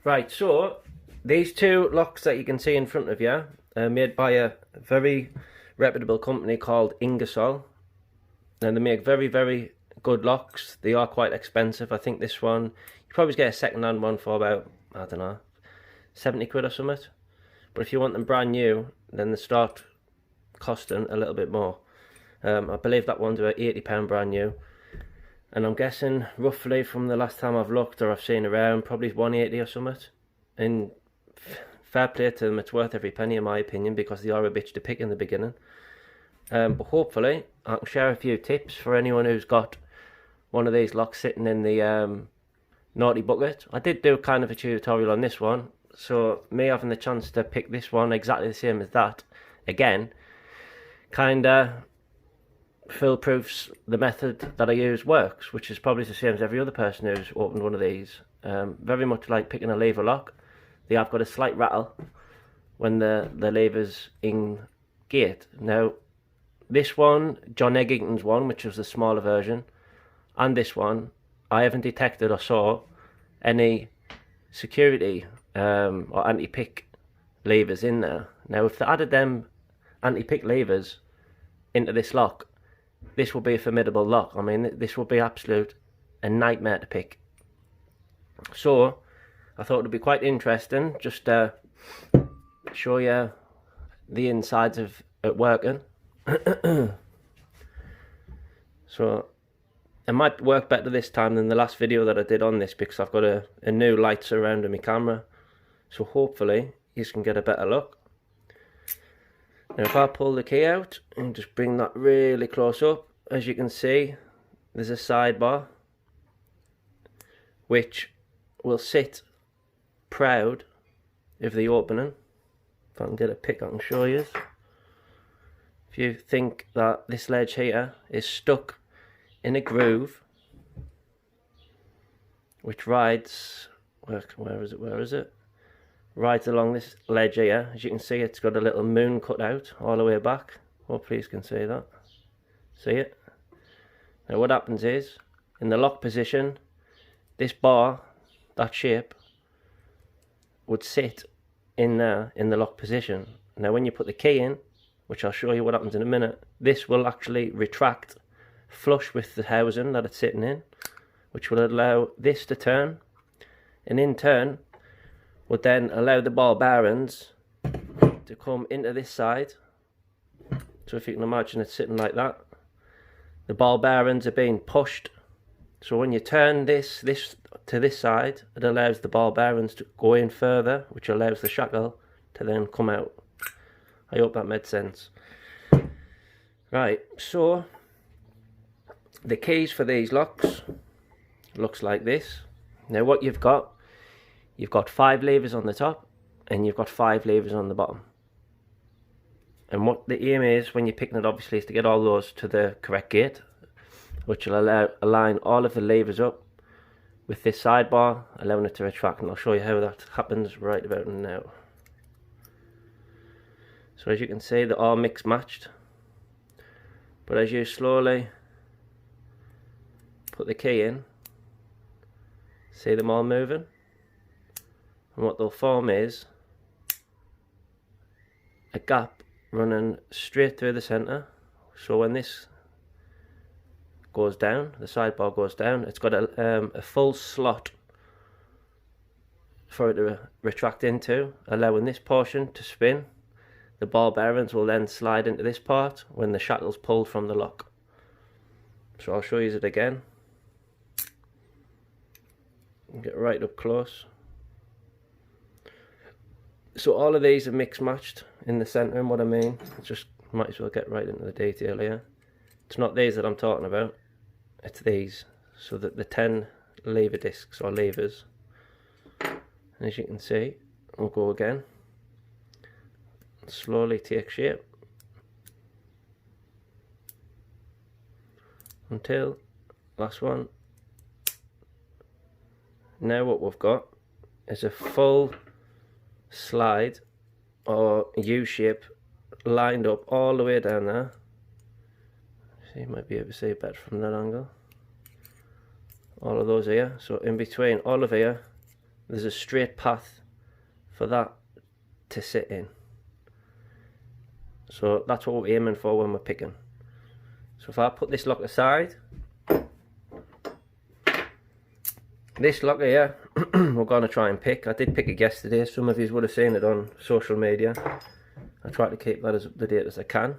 Right, so these two locks that you can see in front of you are made by a very reputable company called INGERSOLL. And they make very, very good locks. They are quite expensive. I think this one, you probably get a second-hand one for about, I don't know, 70 quid or something. But if you want them brand new, then they start costing a little bit more. I believe that one's about £80 brand new. And I'm guessing roughly from the last time I've looked or I've seen around, probably 180 or something. And fair play to them, it's worth every penny in my opinion, because they are a bitch to pick in the beginning. But hopefully I can share a few tips for anyone who's got one of these locks sitting in the naughty bucket. I did do kind of a tutorial on this one, so me having the chance to pick this one exactly the same as that again kinda foolproofs the method that I use works, which is probably the same as every other person who's opened one of these. Very much like picking a lever lock. They have got a slight rattle when the lever's in gate. Now this one, John Eggington's one, which was the smaller version, and this one, I haven't detected or saw any security or anti-pick levers in there. Now if they added them anti-pick levers into this lock, this will be a formidable lock. I mean, this will be absolute a nightmare to pick. So I thought it would be quite interesting just to show you the insides of it working. So it might work better this time than the last video that I did on this, because I've got a new light surrounding my camera, so hopefully you can get a better look. Now if I pull the key out and just bring that really close up, as you can see there's a sidebar which will sit proud of the opening. If I can get a pick I can show you. If you think that this ledge here is stuck in a groove which rides, where is it? Rides along this ledge here. As you can see, it's got a little moon cut out all the way back. Hopefully you can see that. See it? Now what happens is, in the lock position, this bar, that shape, would sit in there in the lock position. Now when you put the key in, which I'll show you what happens in a minute, this will actually retract flush with the housing that it's sitting in, which will allow this to turn, and in turn would then allow the ball bearings to come into this side. So if you can imagine it sitting like that, the ball bearings are being pushed. So when you turn this to this side, it allows the ball bearings to go in further, which allows the shackle to then come out. I hope that made sense. Right, so the keys for these locks looks like this. Now what you've got 5 levers on the top and you've got 5 levers on the bottom. And what the aim is when you're picking it, obviously, is to get all those to the correct gate, which will align all of the levers up with this sidebar, allowing it to retract, and I'll show you how that happens right about now. So as you can see, they're all mixed matched, but as you slowly put the key in, see them all moving, and what they'll form is a gap running straight through the center. So when this goes down, the sidebar goes down, it's got a full slot for it to retract into, allowing this portion to spin. The ball bearings will then slide into this part when the shackle's pulled from the lock. So I'll show you it again. Get right up close. So all of these are mixed matched in the centre, and what I mean, just might as well get right into the detail here. It's not these that I'm talking about, it's these. So that the 10 lever discs or levers, as you can see, we'll go again, slowly take shape until last one. Now what we've got is a full slide or U-shape lined up all the way down there. See, you might be able to see it better from that angle. All of those here, so in between all of here there's a straight path for that to sit in. So that's what we're aiming for when we're picking. So if I put this lock aside, this lock here, we're going to try and pick. I did pick it yesterday. Some of you would have seen it on social media. I try to keep that as up to date as I can.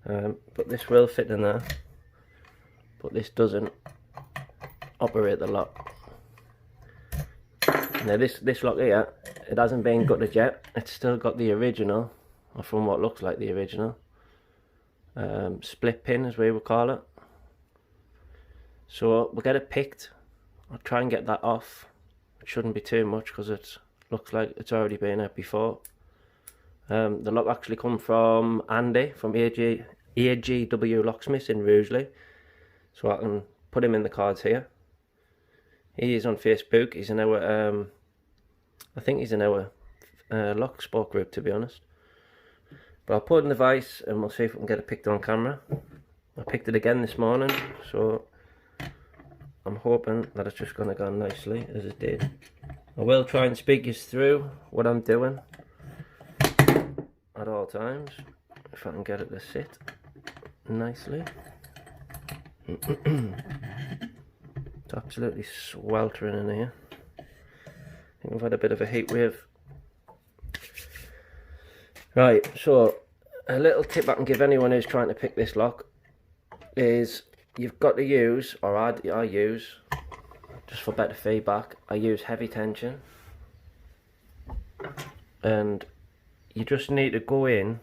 But this will fit in there. But this doesn't operate the lock. Now this lock here, it hasn't been gutted yet. It's still got the original, or from what looks like the original, split pin as we would call it. So we'll get it picked. I'll try and get that off. It shouldn't be too much because it looks like it's already been out before. The lock actually come from Andy from AGW Locksmiths in Rugeley. So I can put him in the cards here. He is on Facebook. He's in our, I think he's in our locksport group, to be honest. But I'll put it in the vise and we'll see if we can get it picked on camera. I picked it again this morning, so I'm hoping that it's just going to go nicely as it did. I will try and speak you through what I'm doing at all times, if I can get it to sit nicely. It's absolutely sweltering in here. I think we've had a bit of a heat wave. Right, so a little tip I can give anyone who's trying to pick this lock is you've got to use, or I use, just for better feedback, I use heavy tension. And you just need to go in,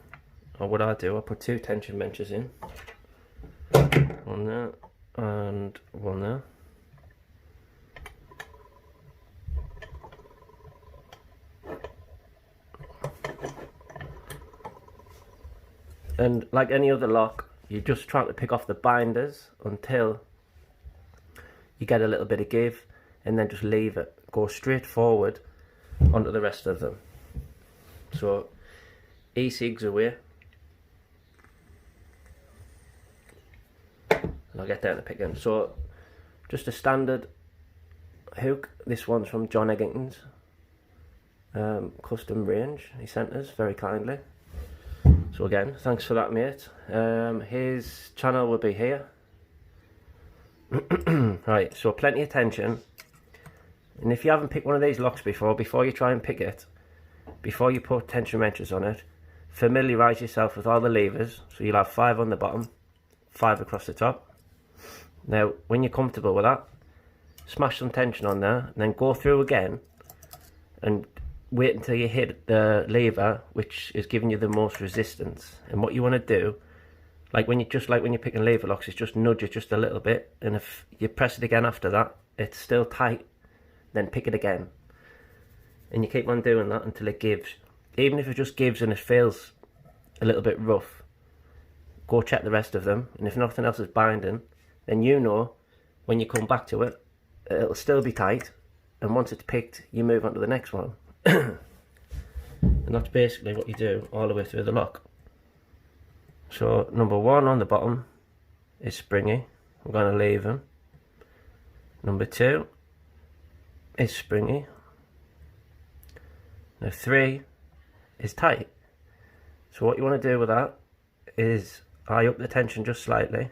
or what I do, I put 2 tension wrenches in. One there, and one there. And like any other lock, you just try to pick off the binders until you get a little bit of give, and then just leave it. Go straight forward onto the rest of them. So e-cigs away. And I'll get down to picking. So just a standard hook. This one's from John Eggington's custom range. He sent us very kindly. So again, thanks for that, mate. His channel will be here. Right, so plenty of tension. And if you haven't picked one of these locks before you try and pick it, before you put tension wrenches on it, familiarise yourself with all the levers. So you'll have 5 on the bottom, 5 across the top. Now, when you're comfortable with that, smash some tension on there, and then go through again and wait until you hit the lever which is giving you the most resistance. And what you want to do, like when you're picking lever locks, is just nudge it just a little bit, and if you press it again after that, it's still tight, then pick it again. And you keep on doing that until it gives. Even if it just gives and it feels a little bit rough, go check the rest of them, and if nothing else is binding, then you know when you come back to it, it'll still be tight, and once it's picked, you move on to the next one. And that's basically what you do all the way through the lock. So number 1 on the bottom is springy. I'm going to leave him. Number 2 is springy. Now 3 is tight. So what you want to do with that is eye up the tension just slightly,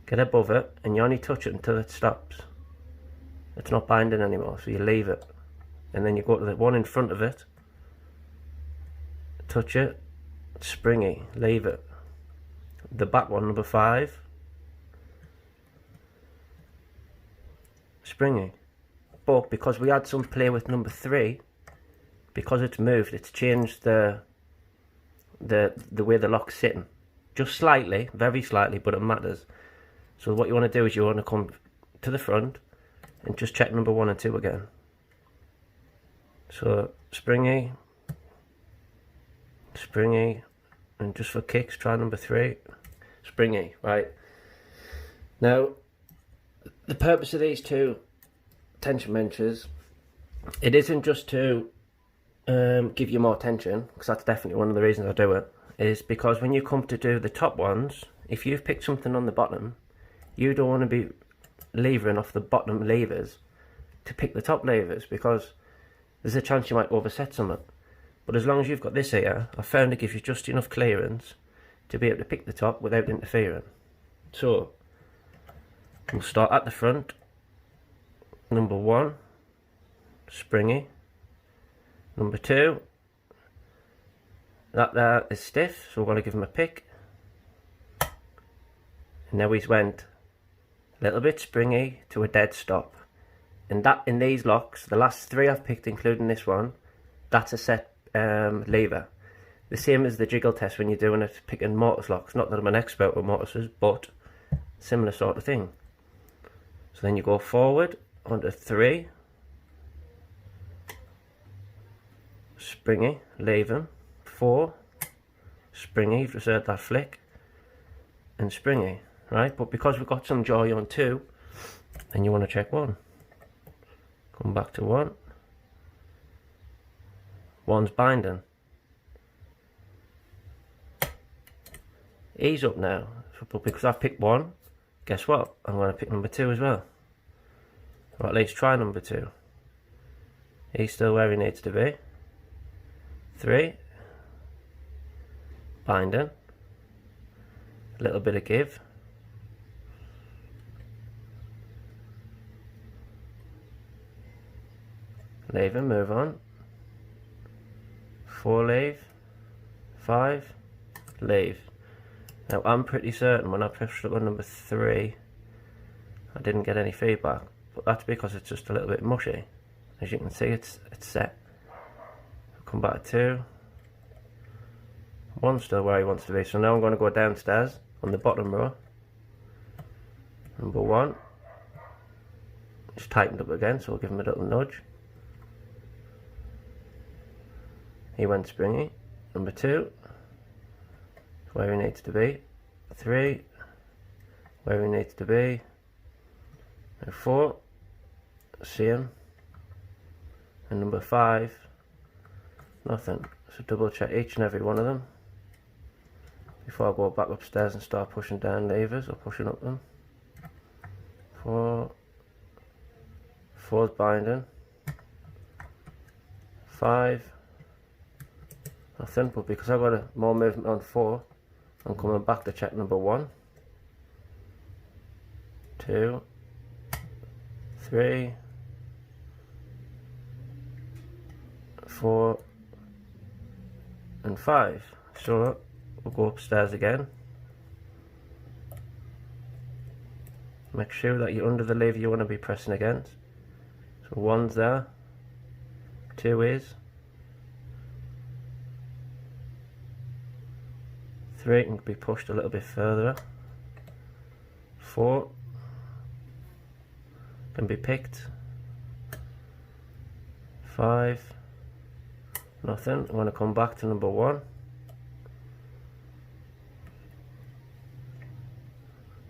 get above it, and you only touch it until it stops. It's not binding anymore, so you leave it. And then you go to the one in front of it, touch it, springy, leave it. The back one, number 5, springy. But because we had some play with number 3, because it's moved, it's changed the way the lock's sitting. Just slightly, very slightly, but it matters. So what you want to do is you want to come to the front and just check number 1 and 2 again. So springy, springy, and just for kicks, try number 3, springy. Right, now the purpose of these 2 tension wrenches, it isn't just to give you more tension, because that's definitely one of the reasons I do it, is because when you come to do the top ones, if you've picked something on the bottom, you don't want to be levering off the bottom levers to pick the top levers, because there's a chance you might overset something. But as long as you've got this here, I found it gives you just enough clearance to be able to pick the top without interfering. So we'll start at the front. Number 1, springy. Number 2, that there is stiff, so we're going to give him a pick. And now he's went a little bit springy to a dead stop. And that, in these locks, the last 3 I've picked, including this one, that's a set lever. The same as the jiggle test when you're doing it, picking mortise locks. Not that I'm an expert with mortises, but similar sort of thing. So then you go forward onto 3, springy, leave him. 4, springy, you've just heard that flick, and springy, right? But because we've got some joy on 2, then you want to check 1. Come back to 1. 1's binding. Ease up now, but because I've picked 1, guess what? I'm going to pick number 2 as well. Or at least try number 2. He's still where he needs to be. 3. Binding. A little bit of give. Leave and move on. 4 leave. 5 leave. Now I'm pretty certain when I pushed up on number 3 I didn't get any feedback, but that's because it's just a little bit mushy. As you can see, it's set. Come back to 2. 1's still where he wants to be, so now I'm going to go downstairs on the bottom row. Number 1, it's tightened up again, so we'll give him a little nudge. He went springy. Number 2, where he needs to be. 3, where he needs to be. And 4, see him. And number 5, nothing. So double check each and every one of them before I go back upstairs and start pushing down levers or pushing up them. 4, 4's binding. 5, nothing, but because I've got more movement on 4, I'm coming back to check number 1, 2, 3, 4, and 5. So we'll go upstairs again. Make sure that you're under the lever you want to be pressing against. So 1's there, 2 is, 3 can be pushed a little bit further, 4 can be picked, 5, nothing. I'm going to come back to number 1,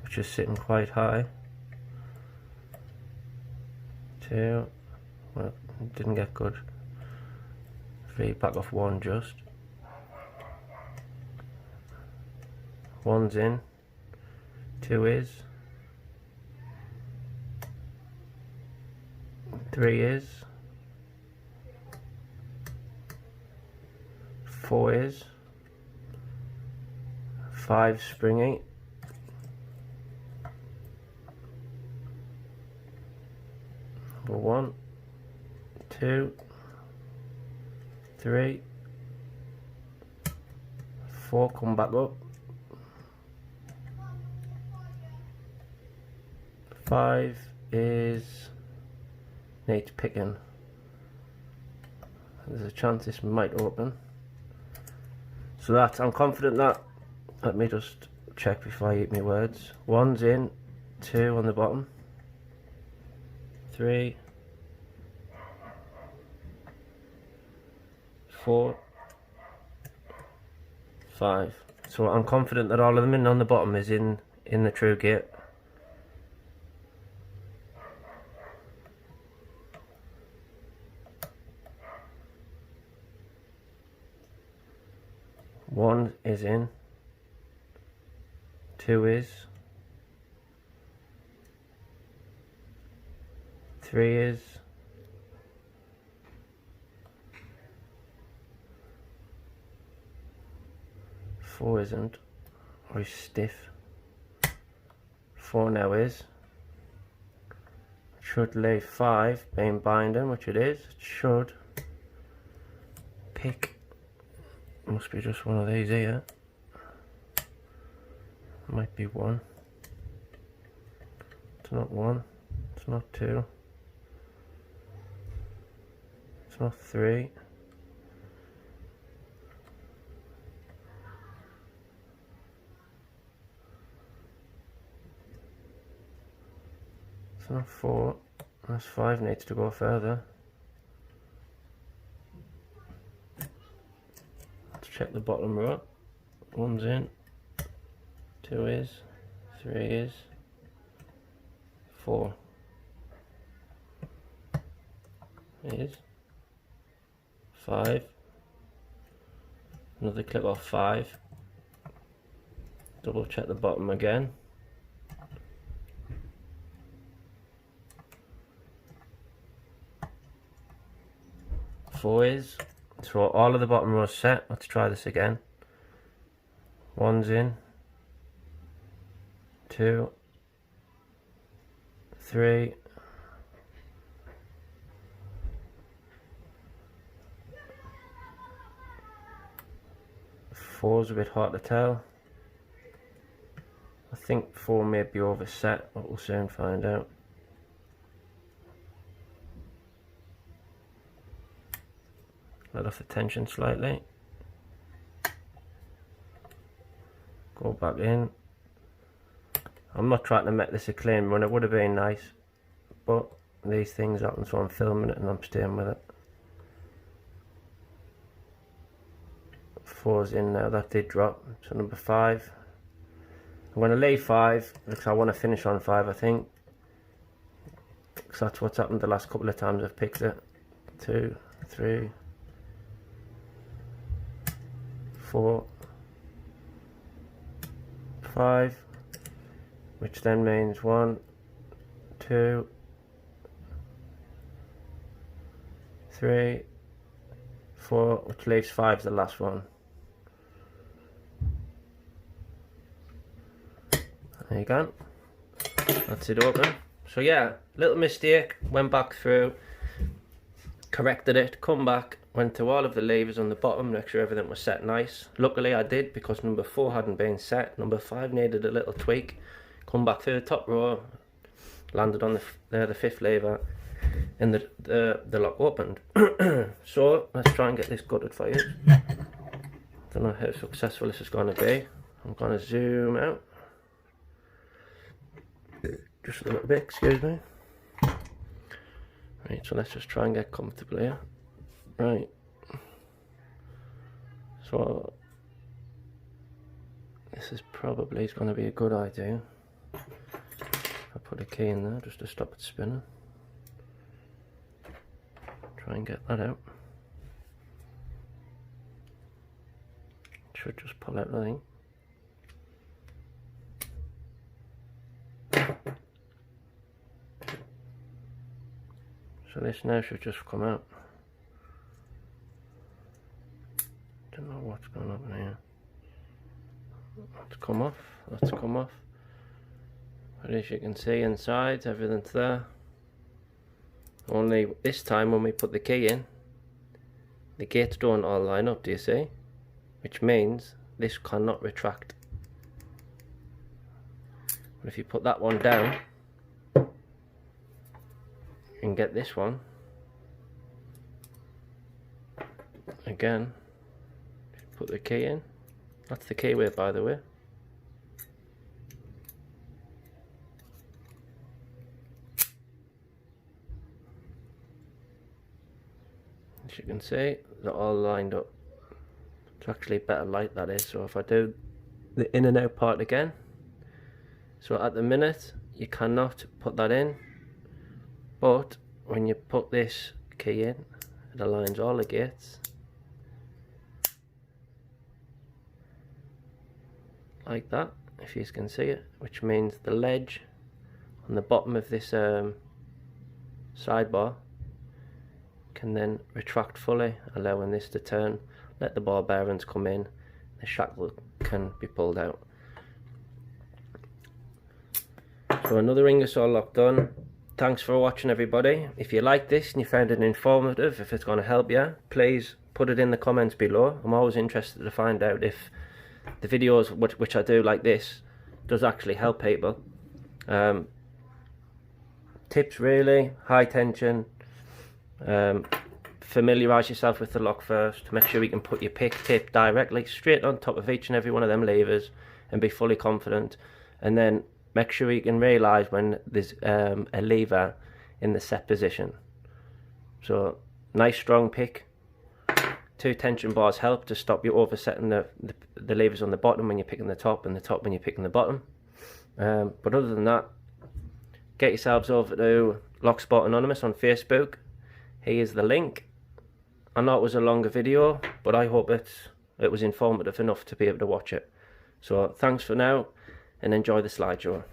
which is sitting quite high. 2, well, didn't get good feedback off 1 just. 1's in, 2 is, 3 is, 4 is, 5 springy, 1, 2, 3, 4, come back up, 5 is needs picking. There's a chance this might open. So that, I'm confident that, let me just check before I eat my words. 1's in, 2 on the bottom, 3, 4, 5. So I'm confident that all of them in on the bottom is in the true gate. One is in, 2 is, 3 is, 4 isn't, or is stiff. 4 now is. It should leave 5 being binding, which it is. It should pick. Must be just one of these here. Might be 1. It's not 1. It's not 2. It's not 3. It's not 4. That's 5 needs to go further. Let's check the bottom row. 1's in. 2 is. 3 is. 4 is. 5. Another clip off 5. Double check the bottom again. 4 is. So all of the bottom rows set. Let's try this again. 1's in. 2. 3. 4's a bit hard to tell. I think 4 may be overset, but we'll soon find out. Let off the tension slightly. Go back in. I'm not trying to make this a clean run, it would have been nice, but these things happen, so I'm filming it and I'm staying with it. 4's in now, that did drop. So number 5. I'm going to leave 5 because I want to finish on 5, I think. Because that's what's happened the last couple of times I've picked it. 2, 3, 4, 5, which then means 1, 2, 3, 4, which leaves 5 the last one. There you go. That's it open. So yeah, little mistake, went back through, corrected it, come back, went to all of the levers on the bottom, make sure everything was set nice. Luckily I did, because number 4 hadn't been set. Number 5 needed a little tweak. Come back through the top row, landed on the 5th lever, and the lock opened. So let's try and get this gutted for you. Don't know how successful this is going to be. I'm going to zoom out just a little bit, excuse me. Right, so let's just try and get comfortable here. Right, so this is probably going to be a good idea. I'll put a key in there just to stop it spinning. Try and get that out. Should just pull out, I think. So this now should just come out. Don't know what's going on here. Let's come off. Let's come off. But as you can see inside, everything's there. Only this time when we put the key in, the gates don't all line up, do you see? Which means this cannot retract. But if you put that one down, you can get this one. Again, put the key in. That's the keyway, by the way. As you can see, they're all lined up. It's actually better light, that is. So if I do the in and out part again, so at the minute you cannot put that in, but when you put this key in, it aligns all the gates like that, if you can see it, which means the ledge on the bottom of this sidebar can then retract fully, allowing this to turn, let the ball bearings come in, the shackle can be pulled out. So another Ingersoll lock done. Thanks for watching, everybody. If you like this and you found it informative, if it's going to help you, please put it in the comments below. I'm always interested to find out if the videos which I do like this does actually help people. Tips really: high tension, familiarise yourself with the lock first, make sure you can put your pick tip directly straight on top of each and every one of them levers and be fully confident, and then make sure you can realise when there's a lever in the set position. So nice strong pick. 2 tension bars help to stop you oversetting the levers on the bottom when you're picking the top, and the top when you're picking the bottom. But other than that, get yourselves over to Locksport Anonymous on Facebook. Here's the link. I know it was a longer video, but I hope it was informative enough to be able to watch it. So thanks for now, and enjoy the slideshow.